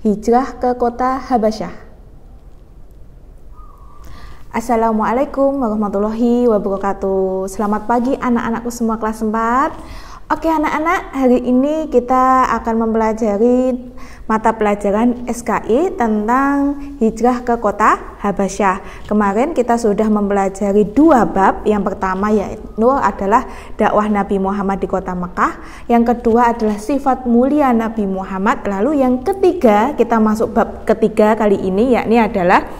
hijrah ke kota Habasyah. Assalamualaikum warahmatullahi wabarakatuh. Selamat pagi anak-anakku semua kelas 4. Oke anak-anak, hari ini kita akan mempelajari mata pelajaran SKI tentang hijrah ke kota Habasyah. Kemarin kita sudah mempelajari 2 bab. Yang pertama yaitu adalah dakwah Nabi Muhammad di kota Mekah. Yang kedua adalah sifat mulia Nabi Muhammad. Lalu yang ketiga, kita masuk bab ketiga kali ini, yakni adalah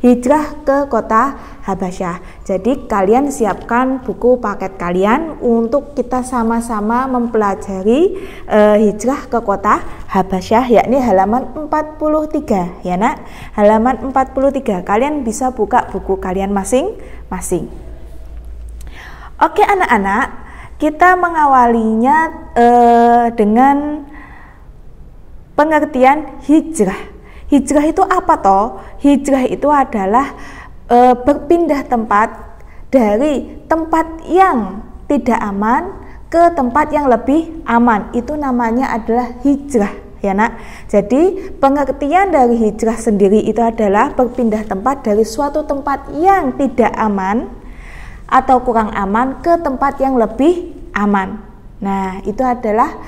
hijrah ke kota Habasyah. Jadi kalian siapkan buku paket kalian untuk kita sama-sama mempelajari hijrah ke kota Habasyah, yakni halaman 43 ya nak. Halaman 43. Kalian bisa buka buku kalian masing-masing. Oke anak-anak, kita mengawalinya dengan pengertian hijrah. Hijrah itu apa toh? Hijrah itu adalah berpindah tempat dari tempat yang tidak aman ke tempat yang lebih aman. Itu namanya adalah hijrah ya nak. Jadi pengertian dari hijrah sendiri itu adalah berpindah tempat dari suatu tempat yang tidak aman atau kurang aman ke tempat yang lebih aman. Nah, itu adalah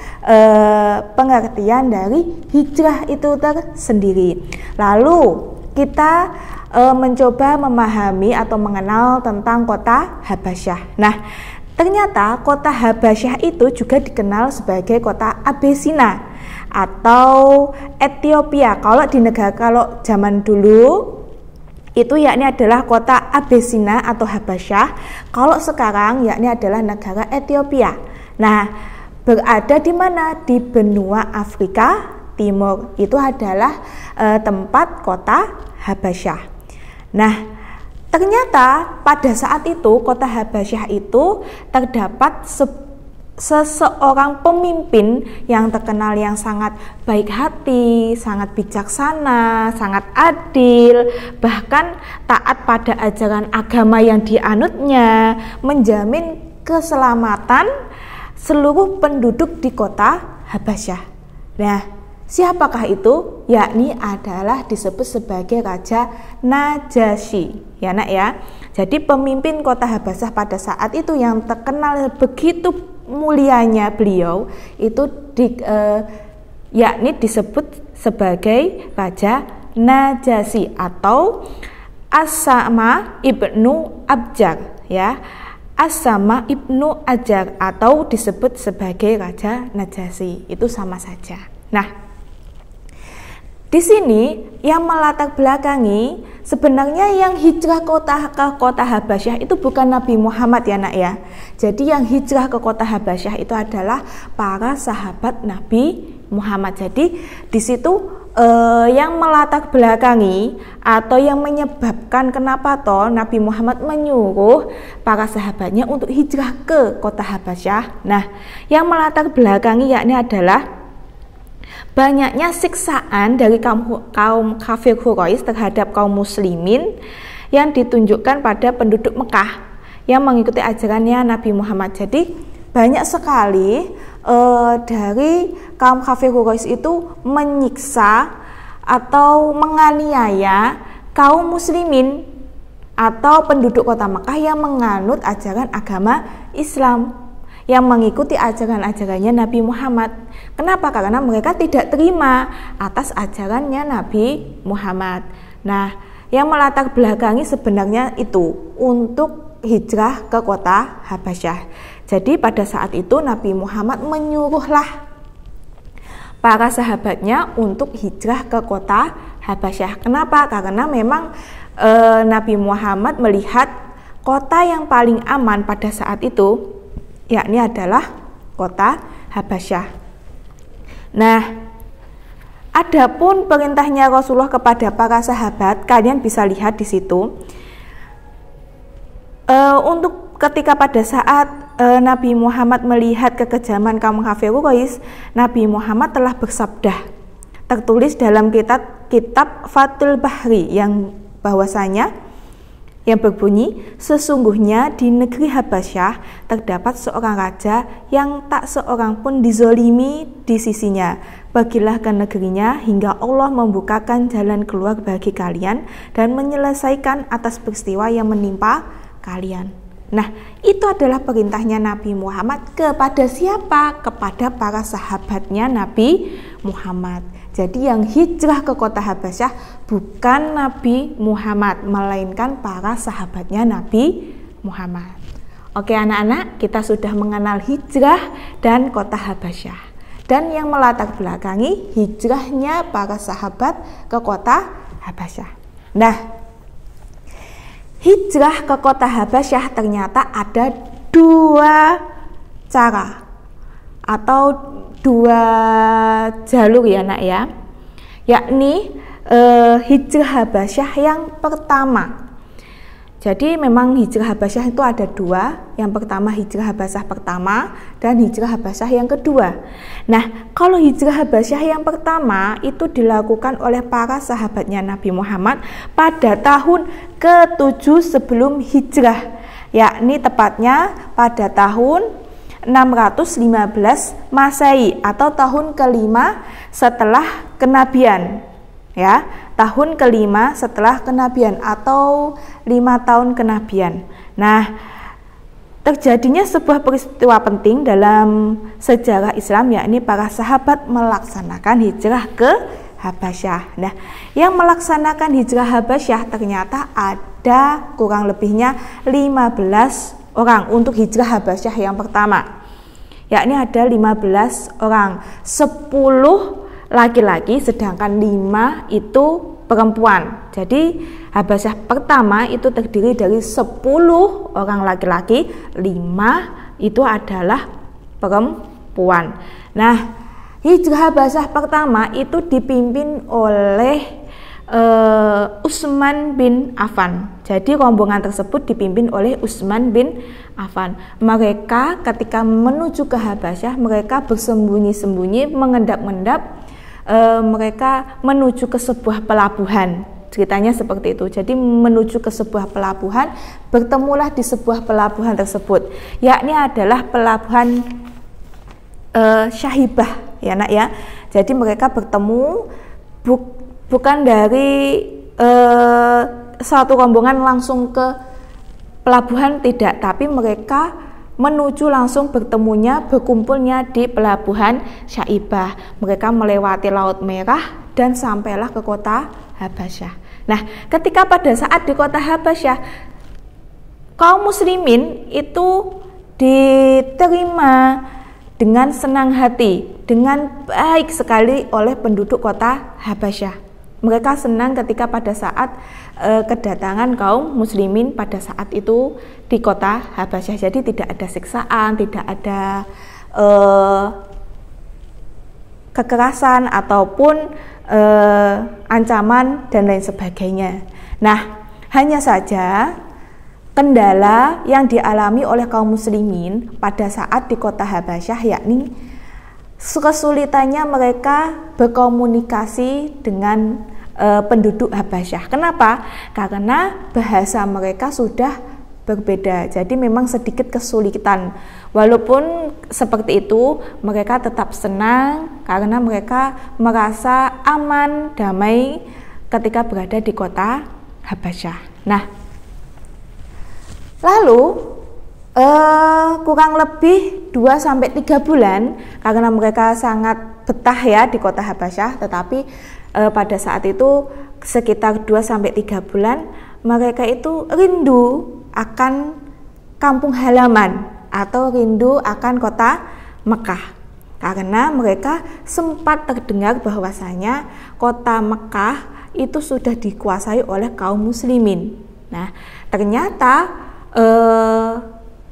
pengertian dari hijrah itu tersendiri. Lalu kita mencoba memahami atau mengenal tentang kota Habasyah. Nah, ternyata kota Habasyah itu juga dikenal sebagai kota Abesina atau Ethiopia. Kalau zaman dulu itu yakni adalah kota Abesina atau Habasyah. Kalau sekarang yakni adalah negara Ethiopia. Nah, berada di mana? Di benua Afrika Timur. Itu adalah tempat kota Habasyah. Nah, ternyata pada saat itu kota Habasyah itu terdapat seseorang pemimpin yang terkenal yang sangat baik hati, sangat bijaksana, sangat adil, bahkan taat pada ajaran agama yang dianutnya, menjamin keselamatan seluruh penduduk di kota Habasyah. Nah, siapakah itu? Yakni adalah disebut sebagai Raja Najasyi, ya nak ya. Jadi pemimpin kota Habasyah pada saat itu yang terkenal begitu mulianya beliau itu yakni disebut sebagai Raja Najasyi atau As-Sama ibnu Abjar ya. As-Sama ibnu Abjar atau disebut sebagai Raja Najasyi, itu sama saja. Nah, di sini yang melatar belakangi sebenarnya yang hijrah ke kota Habasyah itu bukan Nabi Muhammad ya nak ya. Jadi yang hijrah ke kota Habasyah itu adalah para sahabat Nabi Muhammad. Jadi di situ yang melatar belakangi atau yang menyebabkan kenapa toh Nabi Muhammad menyuruh para sahabatnya untuk hijrah ke kota Habasyah. Nah, yang melatar belakangi yakni adalah banyaknya siksaan dari kaum kafir Quraisy terhadap kaum muslimin yang ditunjukkan pada penduduk Mekah yang mengikuti ajarannya Nabi Muhammad. Jadi banyak sekali dari kaum kafir Quraisy itu menyiksa atau menganiaya kaum muslimin atau penduduk kota Mekah yang menganut ajaran agama Islam, yang mengikuti ajaran-ajarannya Nabi Muhammad. Kenapa? Karena mereka tidak terima atas ajarannya Nabi Muhammad. Nah, yang melatar belakangi sebenarnya itu untuk hijrah ke kota Habasyah. Jadi pada saat itu Nabi Muhammad menyuruhlah para sahabatnya untuk hijrah ke kota Habasyah. Kenapa? Karena memang Nabi Muhammad melihat kota yang paling aman pada saat itu yakni adalah kota Habasyah. Nah, adapun perintahnya Rasulullah kepada para sahabat, kalian bisa lihat di situ. Untuk ketika pada saat Nabi Muhammad melihat kekejaman kaum kafir Quraisy, Nabi Muhammad telah bersabda, tertulis dalam kitab Fathul Bahri, yang bahwasanya yang berbunyi, sesungguhnya di negeri Habasyah terdapat seorang raja yang tak seorang pun dizolimi di sisinya. Pergilah ke negerinya hingga Allah membukakan jalan keluar bagi kalian dan menyelesaikan atas peristiwa yang menimpa kalian. Nah, itu adalah perintahnya Nabi Muhammad kepada siapa? Kepada para sahabatnya Nabi Muhammad. Jadi yang hijrah ke kota Habasyah bukan Nabi Muhammad, melainkan para sahabatnya Nabi Muhammad. Oke anak-anak, kita sudah mengenal hijrah dan kota Habasyah. Dan yang melatar belakangi hijrahnya para sahabat ke kota Habasyah. Nah, hijrah ke kota Habasyah ternyata ada dua cara atau dua jalur ya nak ya, yakni hijrah Habasyah yang pertama. Jadi memang hijrah Habasyah itu ada dua, yang pertama hijrah Habasyah pertama dan hijrah Habasyah yang kedua. Nah, kalau hijrah Habasyah yang pertama itu dilakukan oleh para sahabatnya Nabi Muhammad pada tahun ke-7 sebelum hijrah, yakni tepatnya pada tahun 615 Masehi atau tahun kelima setelah kenabian. Ya, tahun kelima setelah kenabian atau 5 tahun kenabian. Nah, terjadinya sebuah peristiwa penting dalam sejarah Islam, yakni para sahabat melaksanakan hijrah ke Habasyah. Nah, yang melaksanakan hijrah Habasyah ternyata ada kurang lebihnya 15 orang untuk hijrah Habasyah yang pertama. Yakni ada 15 orang, 10 laki-laki sedangkan 5 itu perempuan. Jadi Habasyah pertama itu terdiri dari 10 orang laki-laki, 5 itu adalah perempuan. Nah, hijrah Habasyah pertama itu dipimpin oleh Utsman bin Affan. Jadi rombongan tersebut dipimpin oleh Utsman bin Affan. Mereka ketika menuju ke Habasyah, mereka bersembunyi-sembunyi, mengendap-endap, mereka menuju ke sebuah pelabuhan. Ceritanya seperti itu. Jadi menuju ke sebuah pelabuhan, bertemulah di sebuah pelabuhan tersebut, yakni adalah pelabuhan Syahibah ya nak ya. Jadi mereka bertemu bukan dari satu rombongan langsung ke pelabuhan, tidak, tapi mereka menuju langsung bertemunya, berkumpulnya di pelabuhan Syahibah. Mereka melewati Laut Merah dan sampailah ke kota Habasyah. Nah, ketika pada saat di kota Habasyah, kaum muslimin itu diterima dengan senang hati, dengan baik sekali oleh penduduk kota Habasyah. Mereka senang ketika pada saat kedatangan kaum muslimin pada saat itu di kota Habasyah. Jadi tidak ada siksaan, tidak ada kekerasan ataupun ancaman dan lain sebagainya. Nah, hanya saja kendala yang dialami oleh kaum muslimin pada saat di kota Habasyah, yakni kesulitannya mereka berkomunikasi dengan penduduk Habasyah. Kenapa? Karena bahasa mereka sudah berbeda. Jadi memang sedikit kesulitan. Walaupun seperti itu, mereka tetap senang karena mereka merasa aman, damai ketika berada di kota Habasyah. Nah, lalu kurang lebih 2-3 bulan karena mereka sangat betah ya di kota Habasyah, tetapi pada saat itu sekitar 2-3 bulan mereka itu rindu akan kampung halaman atau rindu akan kota Mekah, karena mereka sempat terdengar bahwasanya kota Mekah itu sudah dikuasai oleh kaum muslimin. Nah, ternyata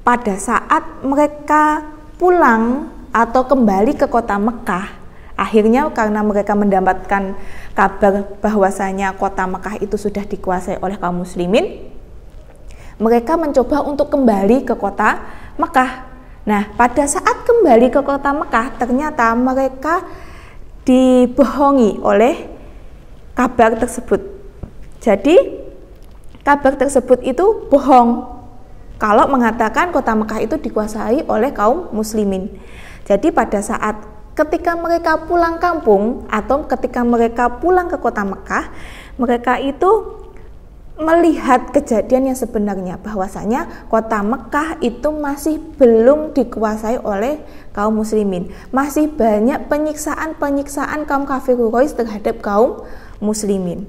pada saat mereka pulang atau kembali ke kota Mekah, akhirnya karena mereka mendapatkan kabar bahwasanya kota Mekah itu sudah dikuasai oleh kaum muslimin, mereka mencoba untuk kembali ke kota Mekah. Nah, pada saat kembali ke kota Mekah, ternyata mereka dibohongi oleh kabar tersebut. Jadi kabar tersebut itu bohong kalau mengatakan kota Mekah itu dikuasai oleh kaum muslimin. Jadi pada saat ketika mereka pulang kampung atau ketika mereka pulang ke kota Mekah, mereka itu melihat kejadian yang sebenarnya, bahwasanya kota Mekah itu masih belum dikuasai oleh kaum muslimin. Masih banyak penyiksaan kaum kafir Quraisy terhadap kaum muslimin.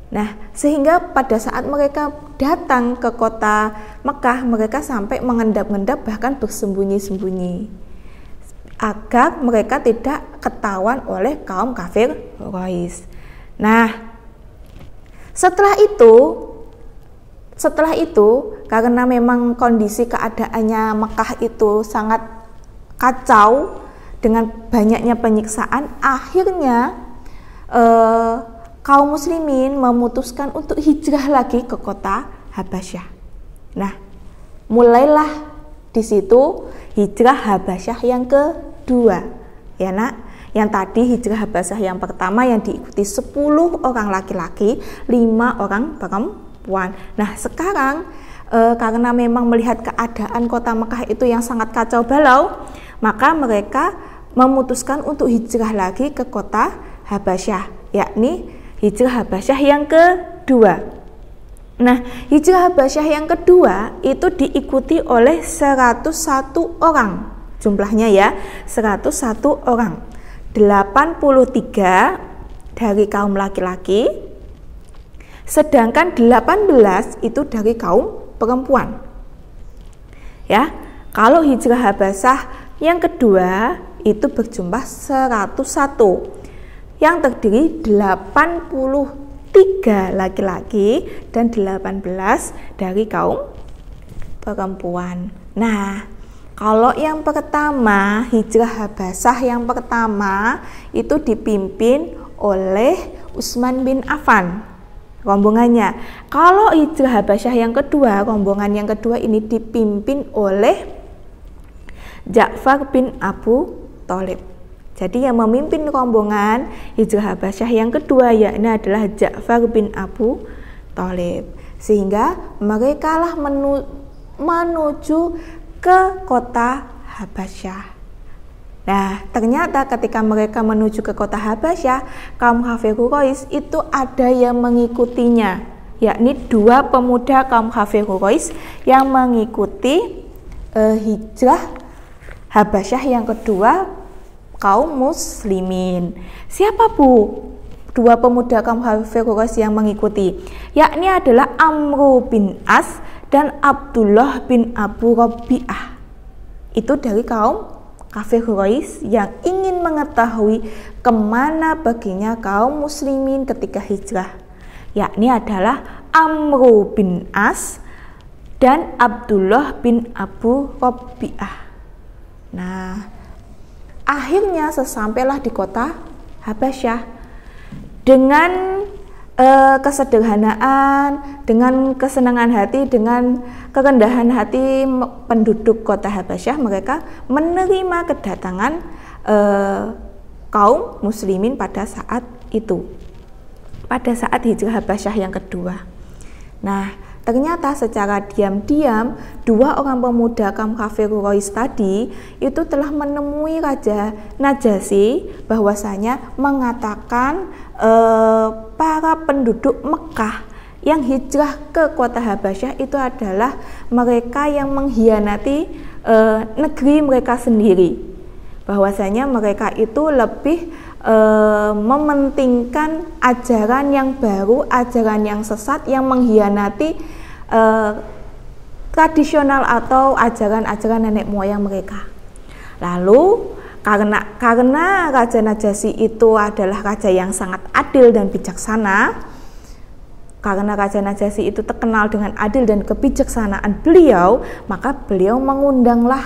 Nah, sehingga pada saat mereka datang ke kota Mekah, mereka sampai mengendap-endap bahkan bersembunyi-sembunyi agar mereka tidak ketahuan oleh kaum kafir Quraisy. Nah, setelah itu karena memang kondisi keadaannya Mekah itu sangat kacau dengan banyaknya penyiksaan, akhirnya kaum muslimin memutuskan untuk hijrah lagi ke kota Habasyah. Nah, mulailah di situ hijrah Habasyah yang kedua, ya nak. Yang tadi hijrah Habasyah yang pertama yang diikuti 10 orang laki-laki, 5 orang perempuan. Nah, sekarang karena memang melihat keadaan kota Mekah itu yang sangat kacau balau, maka mereka memutuskan untuk hijrah lagi ke kota Habasyah, yakni hijrah Habasyah yang kedua. Nah, hijrah Habasyah yang kedua itu diikuti oleh 101 orang. Jumlahnya ya, 101 orang. 83 dari kaum laki-laki, sedangkan 18 itu dari kaum perempuan. Ya, kalau hijrah Habasyah yang kedua itu berjumlah 101 yang terdiri 83 laki-laki dan 18 dari kaum perempuan. Nah, kalau yang pertama, hijrah Habasyah yang pertama itu dipimpin oleh Utsman bin Affan rombongannya. Kalau hijrah Habasyah yang kedua, rombongan yang kedua ini dipimpin oleh Ja'far bin Abu Thalib. Jadi yang memimpin rombongan hijrah Habasyah yang kedua yakni adalah Ja'far bin Abu Thalib. Sehingga mereka lah menuju ke kota Habasyah. Nah, ternyata ketika mereka menuju ke kota Habasyah, kaum kafir Quraisy itu ada yang mengikutinya, yakni 2 pemuda kaum kafir Quraisy yang mengikuti hijrah Habasyah yang kedua kaum muslimin. Siapa Bu 2 pemuda kaum kafir Quraisy yang mengikuti? Yakni adalah Amru bin As dan Abdullah bin Abu Rabi'ah. Itu dari kaum kafir Quraisy yang ingin mengetahui kemana perginya kaum muslimin ketika hijrah, yakni adalah Amru bin As dan Abdullah bin Abu Rabi'ah. Nah, akhirnya sesampailah di kota Habasyah dengan kesederhanaan, dengan kesenangan hati, dengan kerendahan hati penduduk kota Habasyah, mereka menerima kedatangan kaum muslimin pada saat itu, pada saat hijrah Habasyah yang kedua. Nah, ternyata secara diam-diam 2 orang pemuda kaum kafir Quraisy tadi itu telah menemui Raja Najasyi, bahwasanya mengatakan para penduduk Mekah yang hijrah ke kota Habasyah itu adalah mereka yang mengkhianati negeri mereka sendiri, bahwasanya mereka itu lebih mementingkan ajaran yang baru, ajaran yang sesat yang mengkhianati tradisional atau ajaran-ajaran nenek moyang mereka. Lalu karena Raja Najasyi itu adalah raja yang sangat adil dan bijaksana, karena Raja Najasyi itu terkenal dengan adil dan kebijaksanaan beliau, maka beliau mengundanglah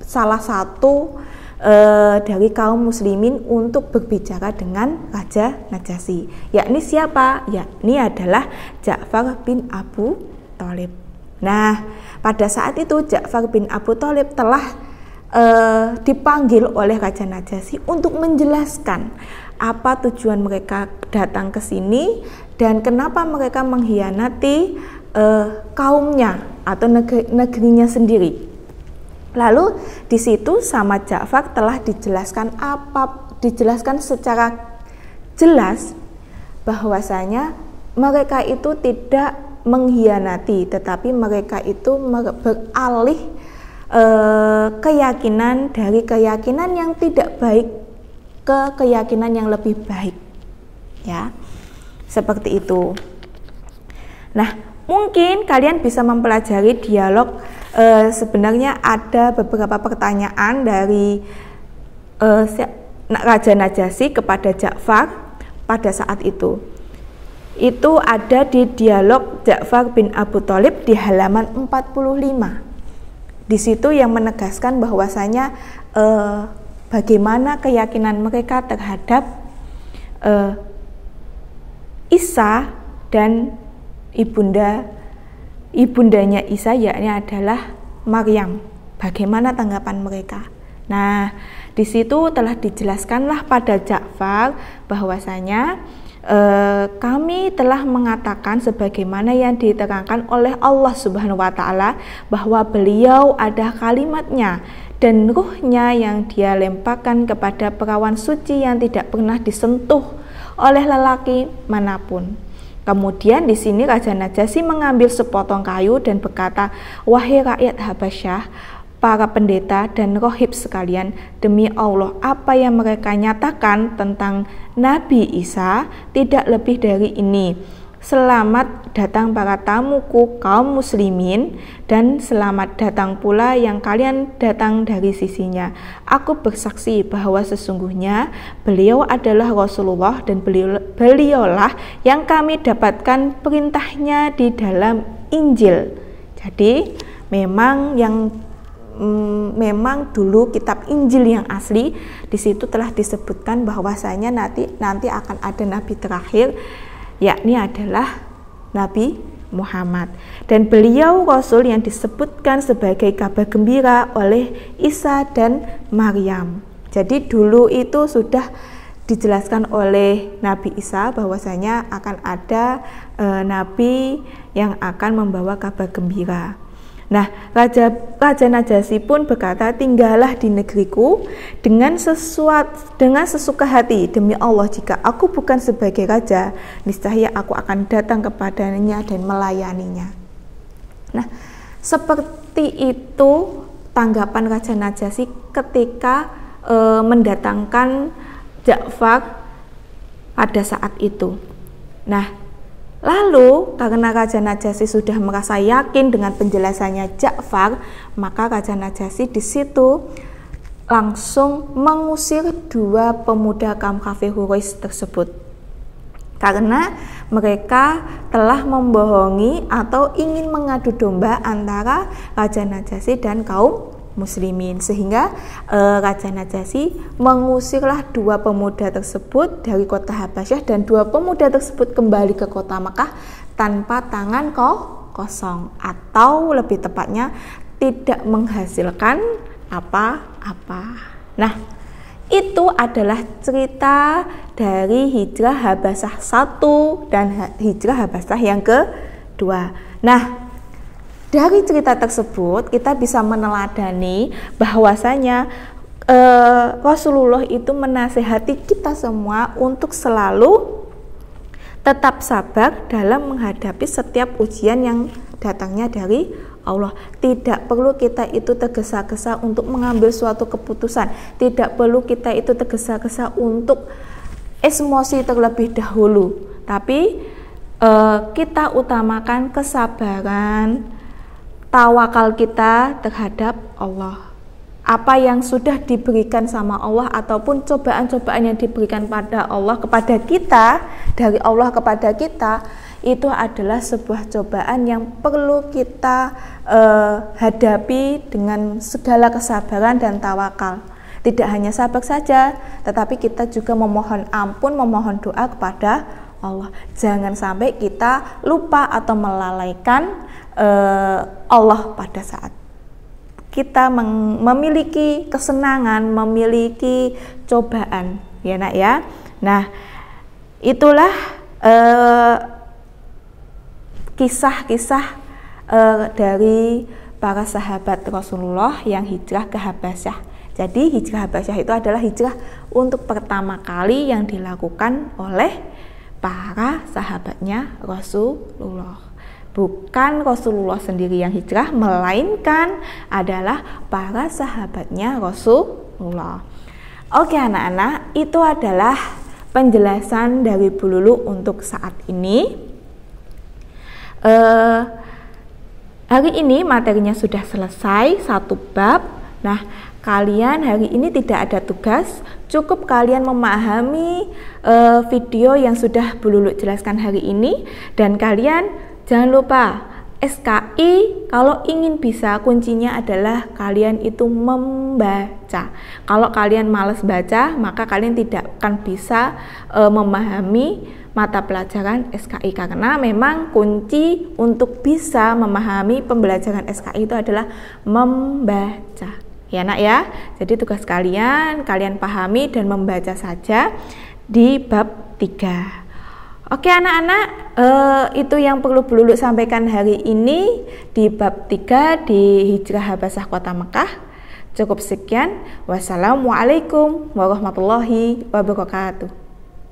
salah satu dari kaum muslimin untuk berbicara dengan Raja Najasyi. Yakni siapa? Yakni adalah Ja'far bin Abu Thalib. Nah, pada saat itu Ja'far bin Abu Thalib telah dipanggil oleh Raja Najasyi untuk menjelaskan apa tujuan mereka datang ke sini dan kenapa mereka mengkhianati kaumnya atau negerinya sendiri. Lalu di situ sama Ja'far telah dijelaskan secara jelas bahwasanya mereka itu tidak mengkhianati, tetapi mereka itu beralih keyakinan dari keyakinan yang tidak baik ke keyakinan yang lebih baik, ya, seperti itu. Nah, mungkin kalian bisa mempelajari dialog. Sebenarnya ada beberapa pertanyaan dari Raja Najasyi kepada Ja'far pada saat itu. Itu ada di dialog Ja'far bin Abu Thalib di halaman 45. Di situ yang menegaskan bahwasanya bagaimana keyakinan mereka terhadap Isa dan ibundanya Isa, yakni adalah Maryam. Bagaimana tanggapan mereka? Nah, di situ telah dijelaskanlah pada Ja'far bahwasanya kami telah mengatakan sebagaimana yang diterangkan oleh Allah Subhanahu wa Ta'ala, bahwa beliau ada kalimatnya dan ruhnya yang dia lemparkan kepada perawan suci yang tidak pernah disentuh oleh lelaki manapun. Kemudian di sini Raja Najasyi mengambil sepotong kayu dan berkata, "Wahai rakyat Habasyah, para pendeta dan rohib sekalian, demi Allah, apa yang mereka nyatakan tentang Nabi Isa tidak lebih dari ini. Selamat datang para tamuku kaum muslimin, dan selamat datang pula yang kalian datang dari sisinya. Aku bersaksi bahwa sesungguhnya beliau adalah Rasulullah dan beliaulah yang kami dapatkan perintahnya di dalam Injil." Jadi memang dulu kitab Injil yang asli, di situ telah disebutkan bahwasanya nanti akan ada nabi terakhir, yakni adalah Nabi Muhammad, dan beliau Rasul yang disebutkan sebagai kabar gembira oleh Isa dan Maryam. Jadi dulu itu sudah dijelaskan oleh Nabi Isa bahwasanya akan ada nabi yang akan membawa kabar gembira. Nah, Raja Najasyi pun berkata, "Tinggallah di negeriku dengan sesuka hati. Demi Allah, jika aku bukan sebagai raja, niscaya aku akan datang kepadanya dan melayaninya." Nah, seperti itu tanggapan Raja Najasyi ketika mendatangkan Ja'far pada saat itu. Nah, lalu karena Raja Najasyi sudah merasa yakin dengan penjelasannya Ja'far, maka Raja Najasyi di situ langsung mengusir dua pemuda kaum kafir Quraisy tersebut, karena mereka telah membohongi atau ingin mengadu domba antara Raja Najasyi dan kaum muslimin, sehingga Raja Najasyi mengusirlah dua pemuda tersebut dari kota Habasyah, dan dua pemuda tersebut kembali ke kota Mekah tanpa tangan kosong, atau lebih tepatnya tidak menghasilkan apa-apa. Nah, itu adalah cerita dari hijrah Habasyah 1 dan hijrah Habasyah yang kedua. Nah, dari cerita tersebut kita bisa meneladani bahwasanya Rasulullah itu menasihati kita semua untuk selalu tetap sabar dalam menghadapi setiap ujian yang datangnya dari Allah. Tidak perlu kita itu tergesa-gesa untuk mengambil suatu keputusan. Tidak perlu kita itu tergesa-gesa untuk emosi terlebih dahulu. Tapi kita utamakan kesabaran, tawakal kita terhadap Allah. Apa yang sudah diberikan sama Allah ataupun cobaan-cobaan yang diberikan pada Allah kepada kita, dari Allah kepada kita, itu adalah sebuah cobaan yang perlu kita hadapi dengan segala kesabaran dan tawakal. Tidak hanya sabar saja, tetapi kita juga memohon ampun, memohon doa kepada Allah. Jangan sampai kita lupa atau melalaikan Allah pada saat kita memiliki kesenangan, memiliki cobaan, ya nak ya. Nah, itulah kisah-kisah dari para sahabat Rasulullah yang hijrah ke Habasyah. Jadi hijrah Habasyah itu adalah hijrah untuk pertama kali yang dilakukan oleh para sahabatnya Rasulullah. Bukan Rasulullah sendiri yang hijrah, melainkan adalah para sahabatnya Rasulullah. Oke anak-anak, itu adalah penjelasan dari Bu Lulu untuk saat ini. Hari ini materinya sudah selesai, 1 bab. Nah, kalian hari ini tidak ada tugas, cukup kalian memahami video yang sudah Bu Lulu jelaskan hari ini. Dan kalian jangan lupa SKI, kalau ingin bisa kuncinya adalah kalian itu membaca. Kalau kalian malas baca, maka kalian tidak akan bisa memahami mata pelajaran SKI, karena memang kunci untuk bisa memahami pembelajaran SKI itu adalah membaca. Ya nak ya, jadi tugas kalian pahami dan membaca saja di bab 3. Oke anak-anak, itu yang perlu Bu Lulu sampaikan hari ini di bab 3 di Hijrah Habasyah Kota Mekah. Cukup sekian. Wassalamualaikum warahmatullahi wabarakatuh.